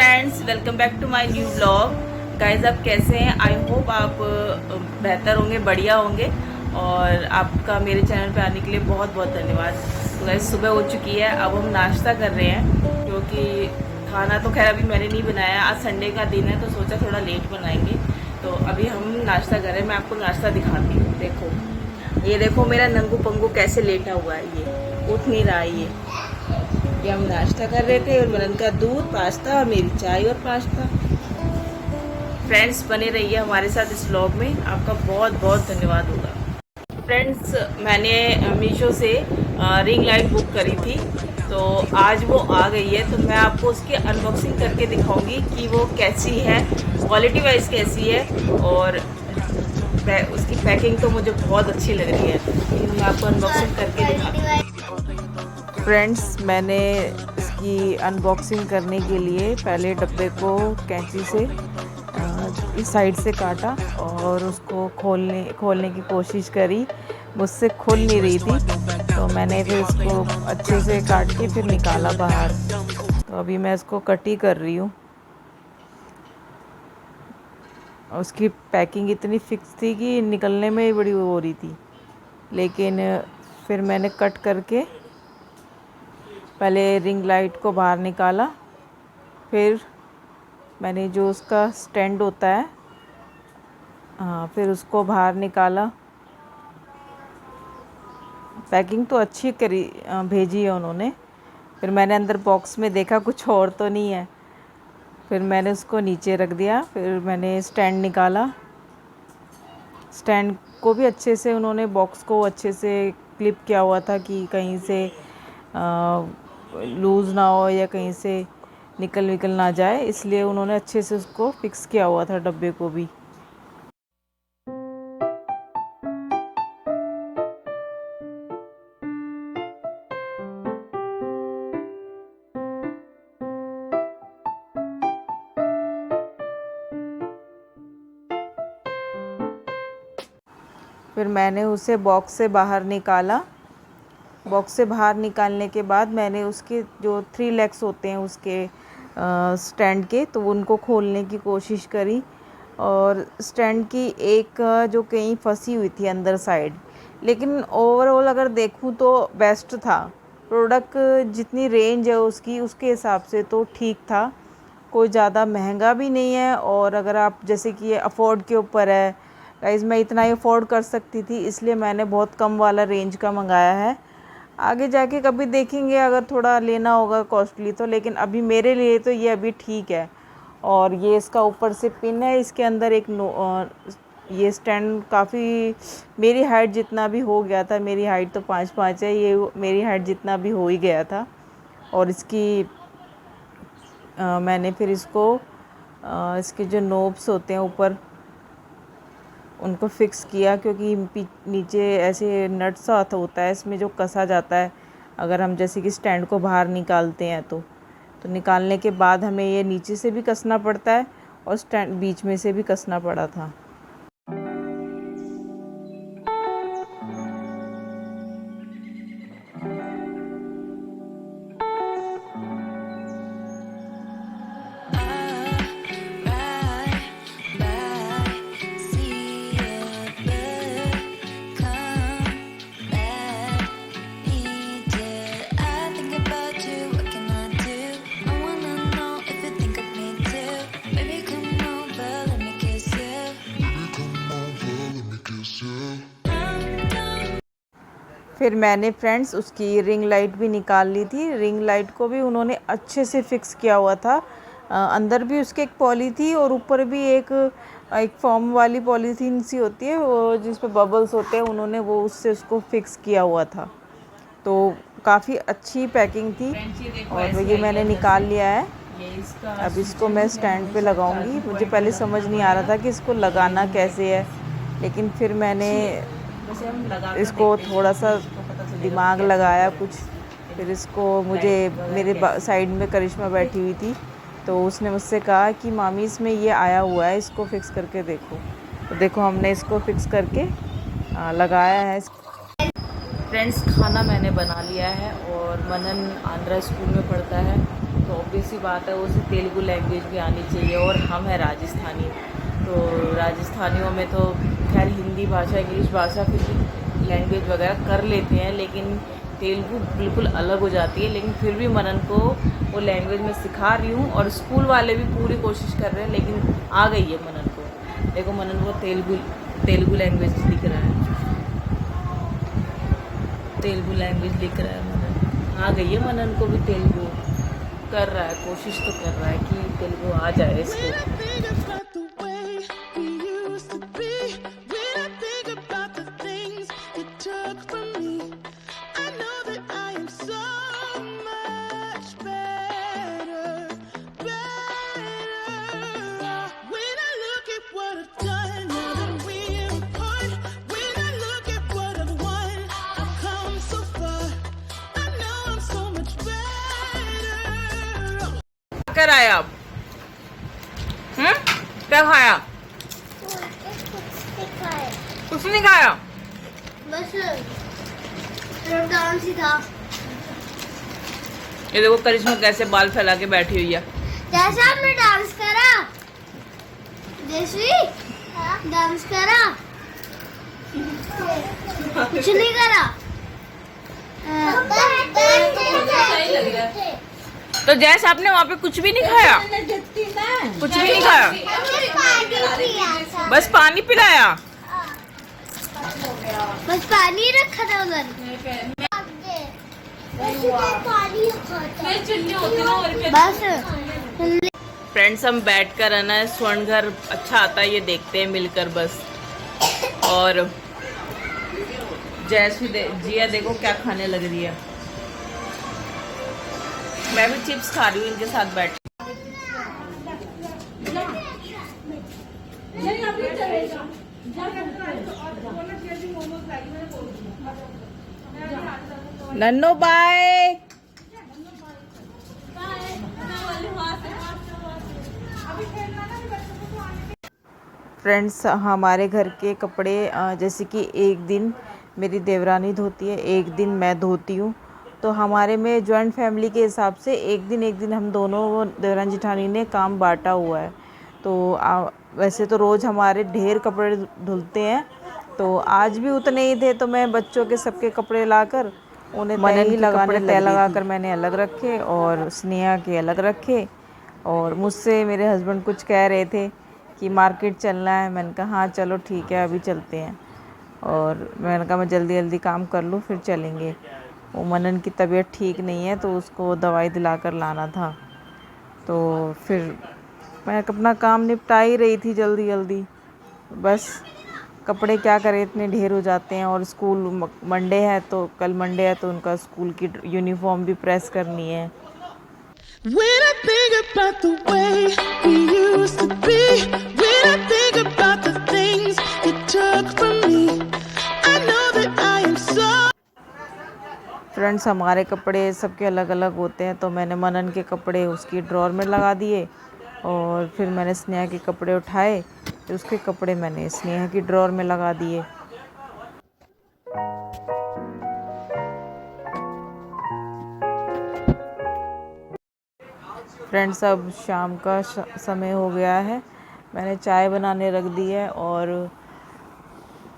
Friends, welcome back to my new blog. Guys, आप कैसे हैं? आई होप आप बेहतर होंगे, बढ़िया होंगे। और आपका मेरे चैनल पे आने के लिए बहुत बहुत धन्यवाद। तो गाइस, सुबह हो चुकी है, अब हम नाश्ता कर रहे हैं क्योंकि खाना तो खैर अभी मैंने नहीं बनाया। आज संडे का दिन है तो सोचा थोड़ा लेट बनाएंगे। तो अभी हम नाश्ता कर रहे हैं। मैं आपको नाश्ता दिखाती हूँ। ये देखो मेरा नंगू पंगू कैसे लेटा हुआ है। ये उठ नहीं रहा है। ये हम नाश्ता कर रहे थे और मनन का दूध, पास्ता और मेरी चाय और पास्ता। फ्रेंड्स, बने रहिए हमारे साथ इस व्लॉग में। आपका बहुत बहुत धन्यवाद होगा। फ्रेंड्स, मैंने मीशो से रिंग लाइट बुक करी थी, तो आज वो आ गई है। तो मैं आपको उसकी अनबॉक्सिंग करके दिखाऊंगी कि वो कैसी है, क्वालिटी वाइज कैसी है। और उसकी पैकिंग तो मुझे बहुत अच्छी लग रही है, लेकिन मैं आपको अनबॉक्सिंग करके दिखाती हूँ। फ्रेंड्स, मैंने इसकी अनबॉक्सिंग करने के लिए पहले डब्बे को कैंची से इस साइड से काटा और उसको खोलने की कोशिश करी। मुझसे खुल नहीं रही थी, तो मैंने फिर इसको अच्छे से काट के फिर निकाला बाहर। तो अभी मैं इसको कटी कर रही हूँ। उसकी पैकिंग इतनी फिक्स थी कि निकलने में ही बड़ी हो रही थी, लेकिन फिर मैंने कट करके पहले रिंग लाइट को बाहर निकाला। फिर मैंने जो उसका स्टैंड होता है, फिर उसको बाहर निकाला। पैकिंग तो अच्छी करी भेजी है उन्होंने। फिर मैंने अंदर बॉक्स में देखा कुछ और तो नहीं है। फिर मैंने उसको नीचे रख दिया। फिर मैंने स्टैंड निकाला। स्टैंड को भी अच्छे से उन्होंने बॉक्स को अच्छे से क्लिप किया हुआ था कि कहीं से लूज़ ना हो या कहीं से निकल ना जाए, इसलिए उन्होंने अच्छे से उसको फिक्स किया हुआ था डब्बे को भी। फिर मैंने उसे बॉक्स से बाहर निकाला। बॉक्स से बाहर निकालने के बाद मैंने उसके जो 3 लेग्स होते हैं उसके स्टैंड के, तो उनको खोलने की कोशिश करी। और स्टैंड की एक जो कहीं फंसी हुई थी अंदर साइड, लेकिन ओवरऑल अगर देखूं तो बेस्ट था। प्रोडक्ट जितनी रेंज है उसकी, उसके हिसाब से तो ठीक था। कोई ज़्यादा महंगा भी नहीं है। और अगर आप जैसे कि ये अफोर्ड के ऊपर है, गाइस मैं इतना ही अफोर्ड कर सकती थी, इसलिए मैंने बहुत कम वाला रेंज का मंगाया है। आगे जाके कभी देखेंगे अगर थोड़ा लेना होगा कॉस्टली तो, लेकिन अभी मेरे लिए तो ये अभी ठीक है। और ये इसका ऊपर से पिन है, इसके अंदर एक ये स्टैंड काफ़ी मेरी हाइट जितना भी हो गया था। मेरी हाइट तो 5'5" है, ये मेरी हाइट जितना भी हो ही गया था। और इसकी मैंने फिर इसको इसके जो नोब्स होते हैं ऊपर, उनको फिक्स किया, क्योंकि नीचे ऐसे नट सा होता है इसमें जो कसा जाता है अगर हम जैसे कि स्टैंड को बाहर निकालते हैं तो निकालने के बाद हमें ये नीचे से भी कसना पड़ता है और स्टैंड बीच में से भी कसना पड़ा था। फिर मैंने फ्रेंड्स उसकी रिंग लाइट भी निकाल ली थी। रिंग लाइट को भी उन्होंने अच्छे से फिक्स किया हुआ था। अंदर भी उसके एक पॉली थी और ऊपर भी एक फॉर्म वाली पॉलीथीन सी होती है वो, जिस पे बबल्स होते हैं, उन्होंने वो उससे उसको फिक्स किया हुआ था। तो काफ़ी अच्छी पैकिंग थी। और ये मैंने निकाल लिया है। अब इसको मैं स्टैंड पे लगाऊंगी। मुझे पहले समझ नहीं आ रहा था कि इसको लगाना कैसे है, लेकिन फिर मैंने इसको थोड़ा सा दिमाग लगाया कुछ। फिर इसको मेरे साइड में करिश्मा बैठी हुई थी, तो उसने मुझसे कहा कि मामी इसमें ये आया हुआ है, इसको फिक्स करके देखो। तो देखो हमने इसको फिक्स करके लगाया है। फ्रेंड्स, खाना मैंने बना लिया है और मनन आंध्रा स्कूल में पढ़ता है, तो तो ऑब्वियस सी बात है उसे तेलुगु लैंग्वेज भी आनी चाहिए, और हम हैं राजस्थानी, तो राजस्थानियों में तो खैर हिंदी भाषा, इंग्लिश भाषा फिर भी लैंग्वेज वगैरह कर लेते हैं, लेकिन तेलुगु बिल्कुल अलग हो जाती है। लेकिन फिर भी मनन को वो लैंग्वेज में सिखा रही हूँ, और स्कूल वाले भी पूरी कोशिश कर रहे हैं, लेकिन आ गई है मनन को। देखो मनन को तेलुगु लैंग्वेज लिख रहा है, तेलुगु लैंग्वेज लिख रहा है मनन, आ गई है मनन को भी तेलुगु, कर रहा है, कोशिश तो कर रहा है कि तेलुगु आ जाए इसको। क्या आया आप? क्या खाया? कुछ नहीं खाया, बस डांस ही था। ये देखो करिश्मा कैसे बाल फैला के बैठी हुई है। जैसा आपने डांस करा, जैसी डांस करा, कुछ नहीं करा। तो जैसे आपने वहाँ पे कुछ भी नहीं खाया, कुछ भी नहीं खाया, बस पानी पिलाया, बस पानी रखा था उधर। बस फ्रेंड्स हम बैठ कर है ना, स्वर्ण घर अच्छा आता है ये देखते हैं मिलकर बस। और जैसी जिया देखो क्या खाने लग रही है, मैं भी चिप्स खा रही हूँ इनके साथ बैठ। नन्नो बाय। फ्रेंड्स हमारे घर के कपड़े जैसे कि एक दिन मेरी देवरानी धोती है, एक दिन मैं धोती हूँ, तो हमारे में जॉइंट फैमिली के हिसाब से एक दिन हम दोनों देवरानी जेठानी ने काम बांटा हुआ है। तो वैसे तो रोज़ हमारे ढेर कपड़े धुलते हैं, तो आज भी उतने ही थे, तो मैं बच्चों के सबके कपड़े लाकर उन्हें तय लगाकर मैंने अलग रखे और स्नेहा के अलग रखे। और मुझसे मेरे हस्बैंड कुछ कह रहे थे कि मार्केट चलना है, मैंने कहा हाँ चलो ठीक है अभी चलते हैं, और मैंने कहा मैं जल्दी जल्दी काम कर लूँ फिर चलेंगे। वो मनन की तबीयत ठीक नहीं है तो उसको दवाई दिलाकर लाना था, तो फिर मैं अपना काम निपटा ही रही थी जल्दी जल्दी। बस कपड़े क्या करें, इतने ढेर हो जाते हैं, और स्कूल मंडे है, तो कल मंडे है तो उनका स्कूल की यूनिफॉर्म भी प्रेस करनी है। When I think about the way we used to be, when I think about the things you took from me, I know that I am so. Friends हमारे कपड़े सबके अलग अलग होते हैं, तो मैंने मनन के कपड़े उसकी ड्रॉर में लगा दिए, और फिर मैंने स्नेहा के कपड़े उठाए, तो उसके कपड़े मैंने स्नेहा की ड्रॉर में लगा दिए। फ्रेंड्स अब शाम का समय हो गया है, मैंने चाय बनाने रख दी है और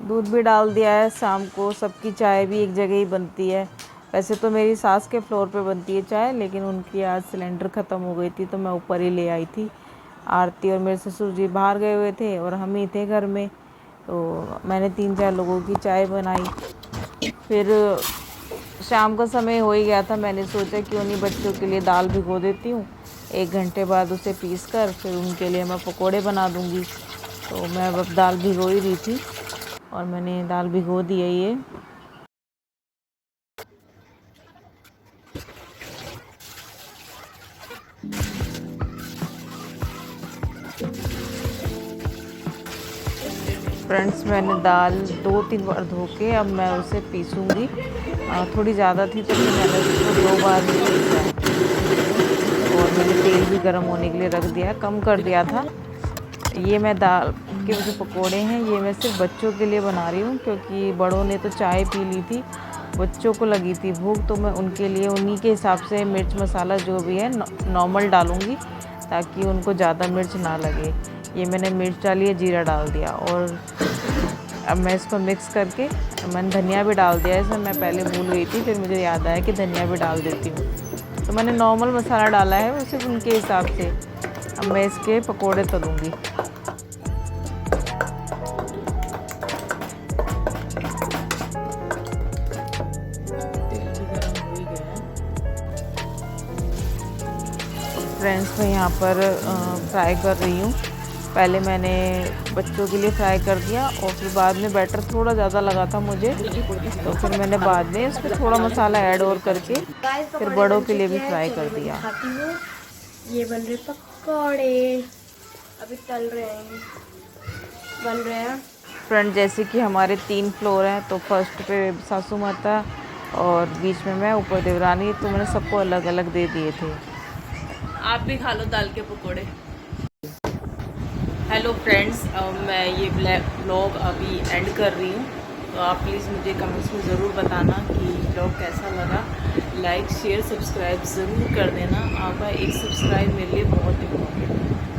दूध भी डाल दिया है। शाम को सबकी चाय भी एक जगह ही बनती है। वैसे तो मेरी सास के फ्लोर पे बनती है चाय, लेकिन उनकी आज सिलेंडर ख़त्म हो गई थी तो मैं ऊपर ही ले आई थी। आरती और मेरे ससुर जी बाहर गए हुए थे और हम ही थे घर में, तो मैंने 3-4 लोगों की चाय बनाई। फिर शाम का समय हो ही गया था, मैंने सोचा क्यों नहीं बच्चों के लिए दाल भिगो देती हूँ, 1 घंटे बाद उसे पीस कर फिर उनके लिए मैं पकोड़े बना दूँगी। तो मैं अब दाल भिगो ही रही थी और मैंने दाल भिगो दी है ये। फ्रेंड्स मैंने दाल 2-3 बार धो के अब मैं उसे पीसूँगी। थोड़ी ज़्यादा थी तो फिर मैंने उसको 2 बार ही पीसा है, और मैंने तेल भी गर्म होने के लिए रख दिया, कम कर दिया था। ये मैं दाल के जो पकोड़े हैं ये मैं सिर्फ बच्चों के लिए बना रही हूँ, क्योंकि बड़ों ने तो चाय पी ली थी बच्चों को लगी थी भूख, तो मैं उनके लिए उन्हीं के हिसाब से मिर्च मसाला जो भी है नॉर्मल डालूँगी, ताकि उनको ज़्यादा मिर्च ना लगे। ये मैंने मिर्च डाली है, जीरा डाल दिया, और अब मैं इसको मिक्स करके मैंने धनिया भी डाल दिया है। इसमें मैं पहले भूल गई थी, फिर मुझे याद आया कि धनिया भी डाल देती हूँ। तो मैंने नॉर्मल मसाला डाला है, वो सिर्फ उनके हिसाब से। अब मैं इसके पकोड़े तलूँगी। फ्रेंड्स, मैं यहाँ पर फ्राई कर रही हूँ। पहले मैंने बच्चों के लिए फ्राई कर दिया, और फिर बाद में बैटर थोड़ा ज़्यादा लगा था मुझे, तो फिर मैंने बाद में उसमें थोड़ा मसाला ऐड और करके फिर बड़ों के लिए भी फ्राई कर दिया। ये बन रहे पकौड़े, अभी तल रहे हैं, बन रहे हैं। फ्रेंड, जैसे कि हमारे 3 फ्लोर हैं, तो फर्स्ट पे सासू माता और बीच में मैं, ऊपर देवरानी, तो मैंने सबको अलग अलग दे दिए थे। आप भी खा लो दाल के पकोड़े। हेलो फ्रेंड्स, मैं ये व्लॉग अभी एंड कर रही हूँ, तो आप प्लीज़ मुझे कमेंट्स में ज़रूर बताना कि व्लॉग कैसा लगा। लाइक शेयर सब्सक्राइब ज़रूर कर देना। आपका एक सब्सक्राइब मेरे लिए बहुत इम्पोर्टेंट है।